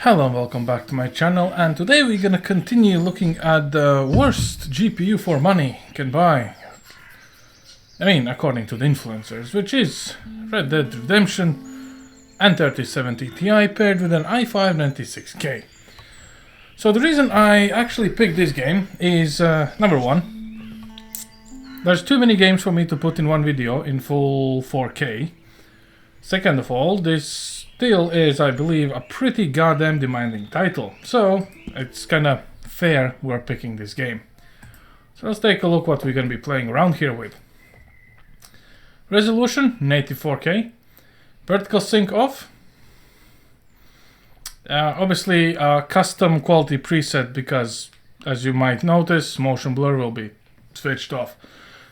Hello and welcome back to my channel, and today we're gonna continue looking at the worst GPU for money you can buy. I mean, according to the influencers, which is Red Dead Redemption and 3070 Ti paired with an i5 96K. So the reason I actually picked this game is, number one, there's too many games for me to put in one video in full 4K. Second of all, this still is, I believe, a pretty goddamn demanding title, so it's kinda fair we're picking this game. So let's take a look what we're gonna be playing around here with. Resolution, native 4K. Vertical sync off. Obviously a custom quality preset because, as you might notice, motion blur will be switched off.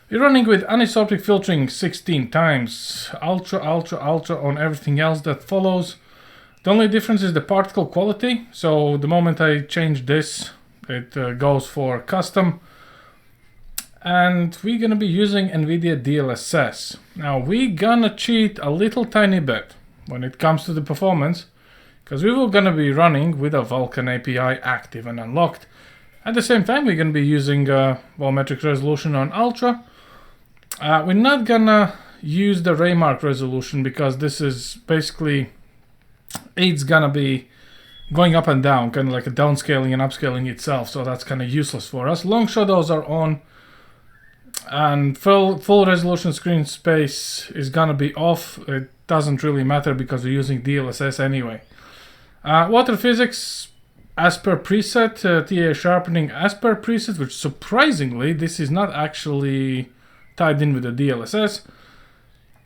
You're running with anisotropic filtering 16 times, ultra on everything else that follows. The only difference is the particle quality, so the moment I change this, it goes for custom. And we're gonna be using NVIDIA DLSS. Now we're gonna cheat a little tiny bit when it comes to the performance, because we were gonna be running with a Vulkan API active and unlocked. At the same time, we're gonna be using volumetric resolution on ultra. We're not gonna use the Raymark resolution because this is basically, it's gonna be going up and down, kind of like a downscaling and upscaling itself, so that's kind of useless for us. Long shadows are on, and full resolution screen space is gonna be off. It doesn't really matter because we're using DLSS anyway. Water physics as per preset, TA sharpening as per preset, which surprisingly this is not actually tied in with the DLSS.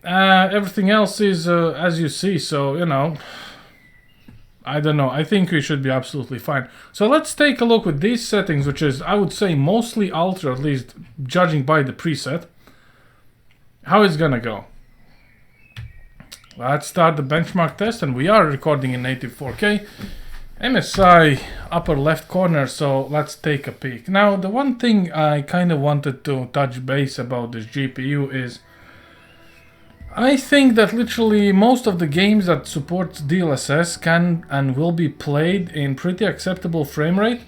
Everything else is as you see, so you know, I don't know, I think we should be absolutely fine. So let's take a look with these settings, which is, I would say, mostly ultra, at least judging by the preset, how it's gonna go. Let's start the benchmark test, and we are recording in native 4K. MSI upper left corner, so let's take a peek. Now the one thing I kind of wanted to touch base about this GPU is, I think that literally most of the games that support DLSS can and will be played in pretty acceptable frame rate,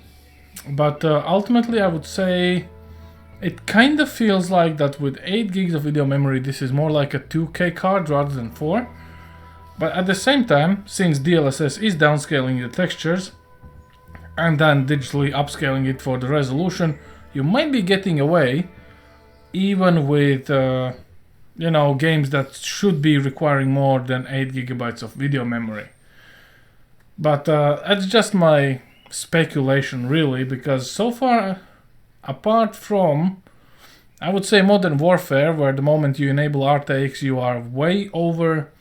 but ultimately I would say it kind of feels like that with 8 gigs of video memory this is more like a 2K card rather than 4. But at the same time, since DLSS is downscaling the textures and then digitally upscaling it for the resolution, you might be getting away even with you know, games that should be requiring more than 8 gigabytes of video memory. But that's just my speculation really, because so far, apart from, I would say, Modern Warfare, where the moment you enable RTX you are way over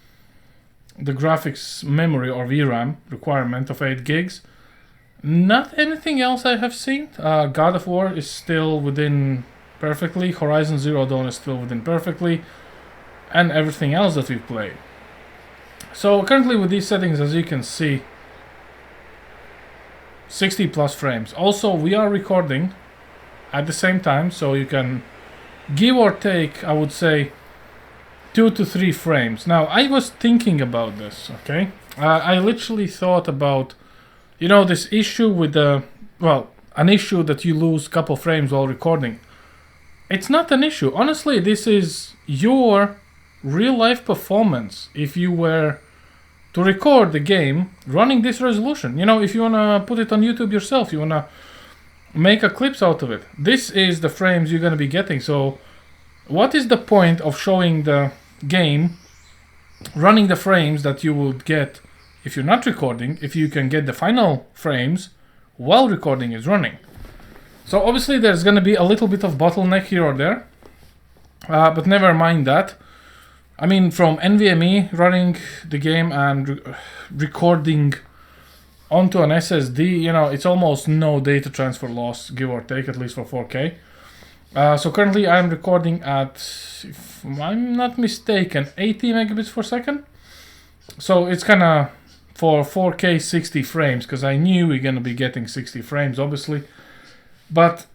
the graphics memory or VRAM requirement of 8 gigs. Not anything else I have seen. God of War is still within perfectly, Horizon Zero Dawn is still within perfectly, and everything else that we've played. So currently with these settings, as you can see, 60 plus frames. Also we are recording at the same time, so you can give or take, I would say, 2 to 3 frames. Now, I was thinking about this, okay? I literally thought about, you know, this issue with the, well, an issue that you lose a couple frames while recording. It's not an issue. Honestly, this is your real-life performance if you were to record the game running this resolution. You know, if you want to put it on YouTube yourself, you want to make a clips out of it. This is the frames you're going to be getting. So what is the point of showing the game running the frames that you would get if you're not recording, if you can get the final frames while recording is running? So obviously there's going to be a little bit of bottleneck here or there, but never mind that. I mean, from NVMe running the game and recording onto an SSD, you know, it's almost no data transfer loss, give or take, at least for 4K. So currently I'm recording at, if I'm not mistaken, 80 megabits per second. So it's kind of for 4K 60 frames, because I knew we're going to be getting 60 frames, obviously. But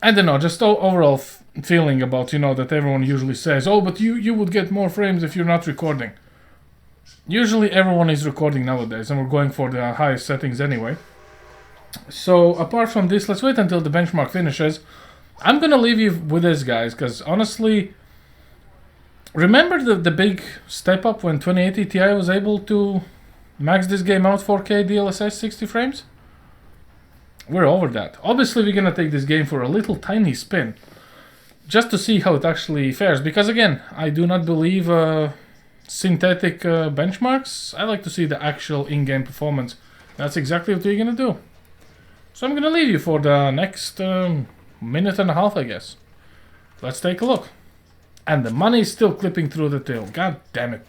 I don't know, just overall feeling about, you know, that everyone usually says, oh, but you would get more frames if you're not recording. Usually everyone is recording nowadays, and we're going for the highest settings anyway. So apart from this, let's wait until the benchmark finishes. I'm gonna leave you with this, guys, because honestly, remember the big step up when 2080 Ti was able to max this game out 4K DLSS 60 frames? We're over that. Obviously, we're gonna take this game for a little tiny spin, just to see how it actually fares. Because again, I do not believe synthetic benchmarks. I like to see the actual in-game performance. That's exactly what we're gonna do. So I'm gonna leave you for the next minute and a half, I guess. Let's take a look. And the money is still clipping through the tail. God damn it.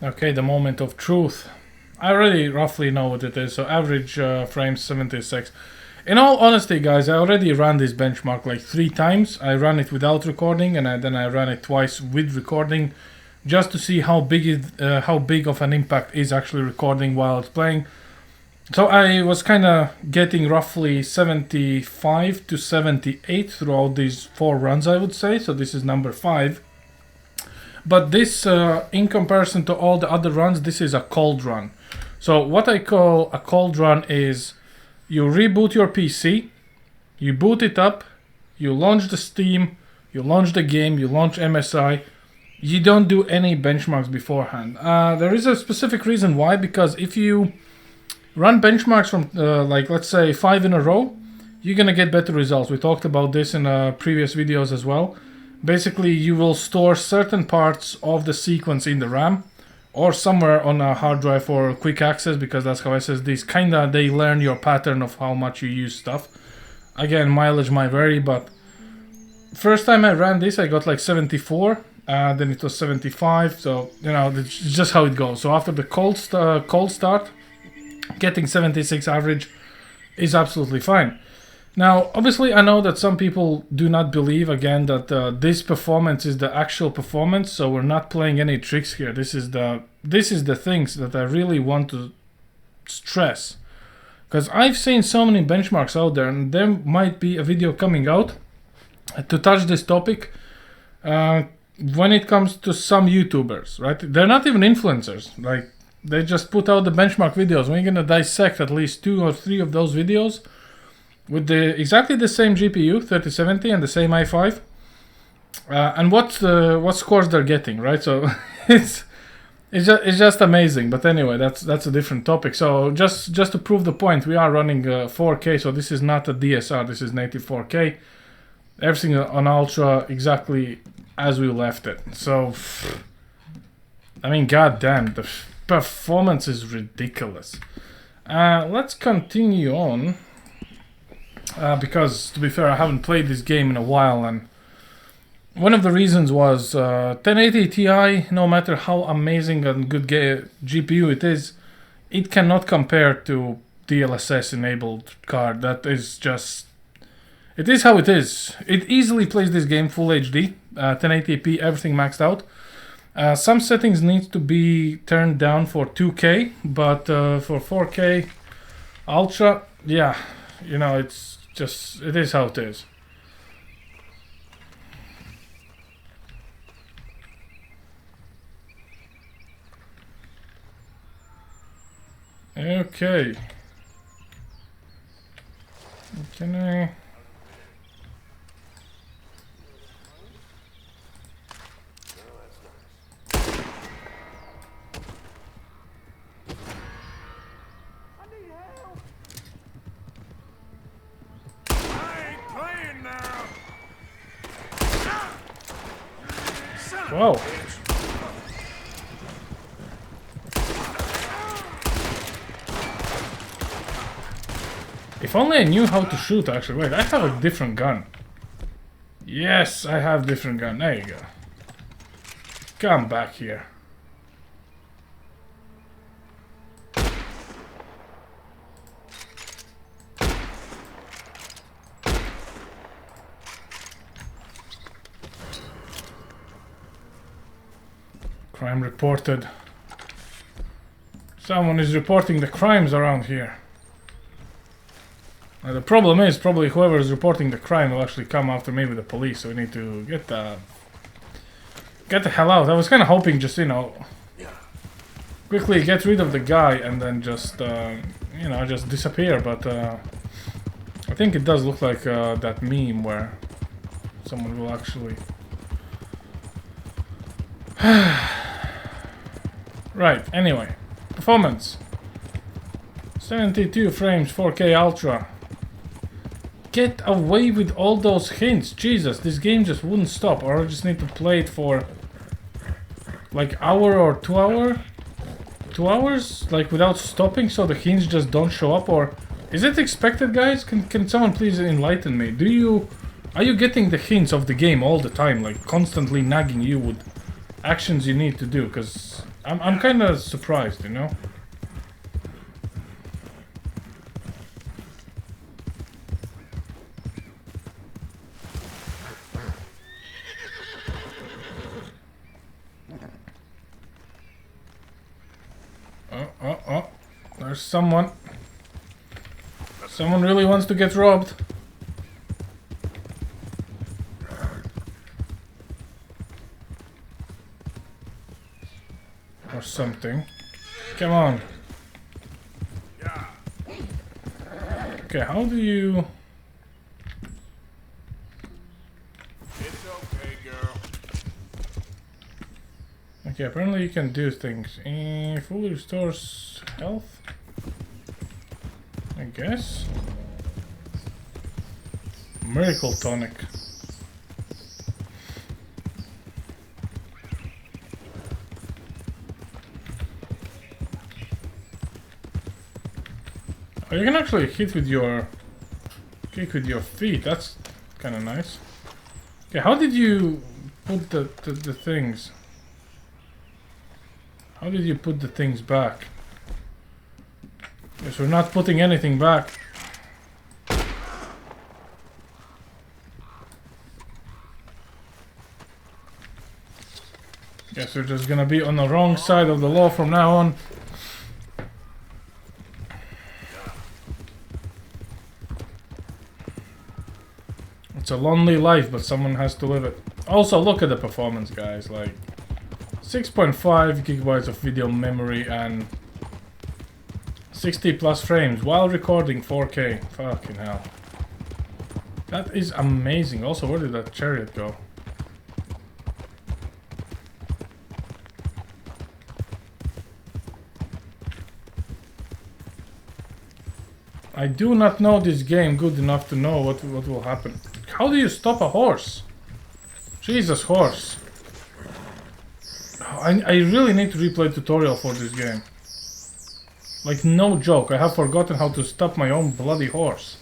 Okay, the moment of truth. I already roughly know what it is. So average frames 76. In all honesty, guys, I already ran this benchmark like 3 times. I ran it without recording, and then I ran it twice with recording, just to see how big of an impact is actually recording while it's playing. So I was kind of getting roughly 75 to 78 throughout these 4 runs, I would say. So this is number 5. But this, in comparison to all the other runs, this is a cold run. So what I call a cold run is you reboot your PC, you boot it up, you launch the Steam, you launch the game, you launch MSI. You don't do any benchmarks beforehand. There is a specific reason why, because if you run benchmarks from like let's say 5 in a row, you're gonna get better results. We talked about this in previous videos as well. Basically, you will store certain parts of the sequence in the RAM or somewhere on a hard drive for quick access, because that's how SSDs kinda, they learn your pattern of how much you use stuff. Again, mileage might vary, but first time I ran this, I got like 74, then it was 75, so you know, it's just how it goes. So after the cold start, getting 76 average is absolutely fine. Now, obviously, I know that some people do not believe, again, that this performance is the actual performance, so we're not playing any tricks here. This is the things that I really want to stress. Because I've seen so many benchmarks out there, and there might be a video coming out to touch this topic when it comes to some YouTubers, right? They're not even influencers. Like, they just put out the benchmark videos. We're going to dissect at least 2 or 3 of those videos with exactly the same GPU, 3070, and the same i5, and what scores they're getting, right? So it's just amazing. But anyway, that's a different topic. So just to prove the point, we are running 4K, so this is not a DSR, this is native 4K. Everything on Ultra exactly as we left it. So I mean, goddamn, the performance is ridiculous. Let's continue on. Because, to be fair, I haven't played this game in a while, and one of the reasons was 1080 Ti, no matter how amazing and good GPU it is, it cannot compare to DLSS enabled card. That is just... It is how it is. It easily plays this game full HD, 1080p, everything maxed out. Some settings need to be turned down for 2K, but for 4K Ultra, yeah, you know, it's just, it is how it is. Okay. Can I... Whoa. If only I knew how to shoot, actually. Wait, I have a different gun. Yes, I have different gun. There you go. Come back here. Crime reported. Someone is reporting the crimes around here. Now the problem is, probably whoever is reporting the crime will actually come after me with the police, so we need to get the hell out. I was kind of hoping just, you know, quickly get rid of the guy and then just, you know, just disappear, but I think it does look like that meme where someone will actually... Right, anyway. Performance. 72 frames, 4K Ultra. Get away with all those hints. Jesus, this game just wouldn't stop. Or I just need to play it for like hour or 2 hour? 2 hours? Like without stopping so the hints just don't show up? Or is it expected, guys? Can someone please enlighten me? Are you getting the hints of the game all the time? Like constantly nagging you with actions you need to do? Because I'm kind of surprised, you know? Oh, there's someone. Someone really wants to get robbed. Or something. Come on. Okay, how do you... It's okay, girl. Okay, apparently you can do things. Fully restores health, I guess. Miracle tonic. Oh, you can actually hit with your... kick with your feet. That's kind of nice. Okay, how did you put the things? How did you put the things back? Yes, we're not putting anything back. Guess we're just gonna be on the wrong side of the law from now on. It's a lonely life, but someone has to live it. Also, look at the performance, guys. Like, 6.5 gigabytes of video memory and 60 plus frames while recording 4K. Fucking hell. That is amazing. Also, where did that chariot go? I do not know this game good enough to know what will happen. How do you stop a horse? Jesus, horse. I really need to replay tutorial for this game. Like, no joke, I have forgotten how to stop my own bloody horse.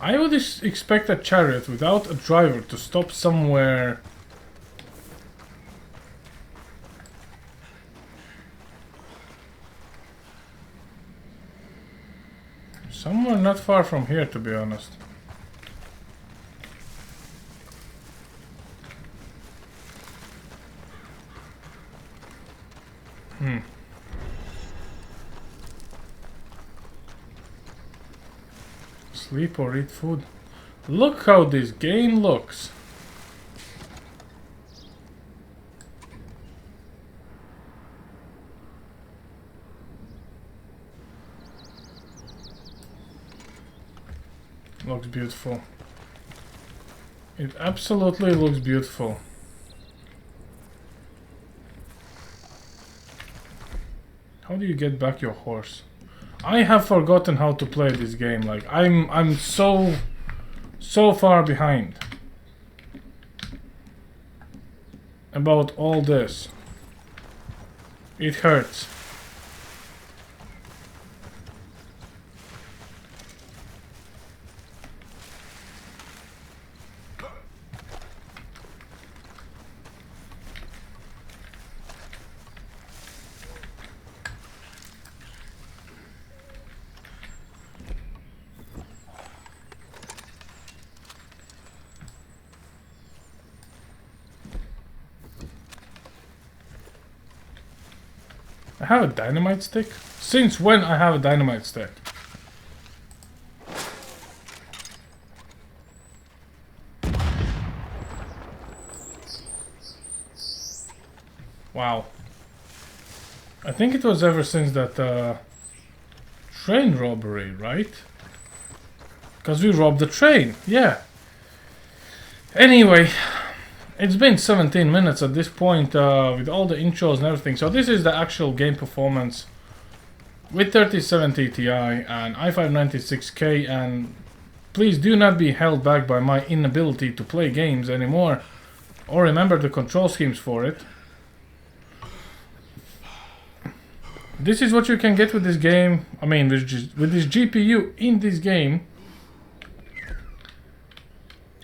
I would expect a chariot without a driver to stop somewhere. Somewhere not far from here, to be honest. Sleep or eat food. Look how this game looks. Looks beautiful. It absolutely looks beautiful. How do you get back your horse? I have forgotten how to play this game. Like, I'm so far behind about all this. It hurts. I have a dynamite stick? Since when I have a dynamite stick? Wow. I think it was ever since that train robbery, right? Because we robbed the train, yeah. Anyway, it's been 17 minutes at this point with all the intros and everything. So this is the actual game performance with 3070 Ti and i5-96K, and please do not be held back by my inability to play games anymore or remember the control schemes for it. This is what you can get with this game, I mean with this GPU in this game.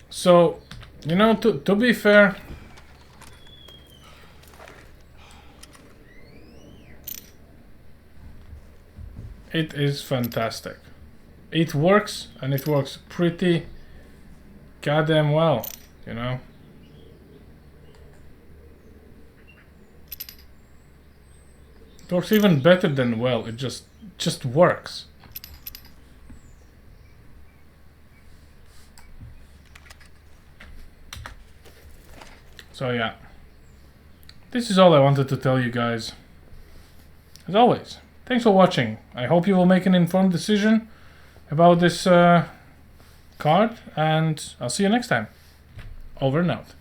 So, you know, to be fair, it is fantastic. It works, and it works pretty goddamn well, you know. It works even better than well. It just works. So yeah, this is all I wanted to tell you guys. As always, thanks for watching. I hope you will make an informed decision about this card, and I'll see you next time. Over and out.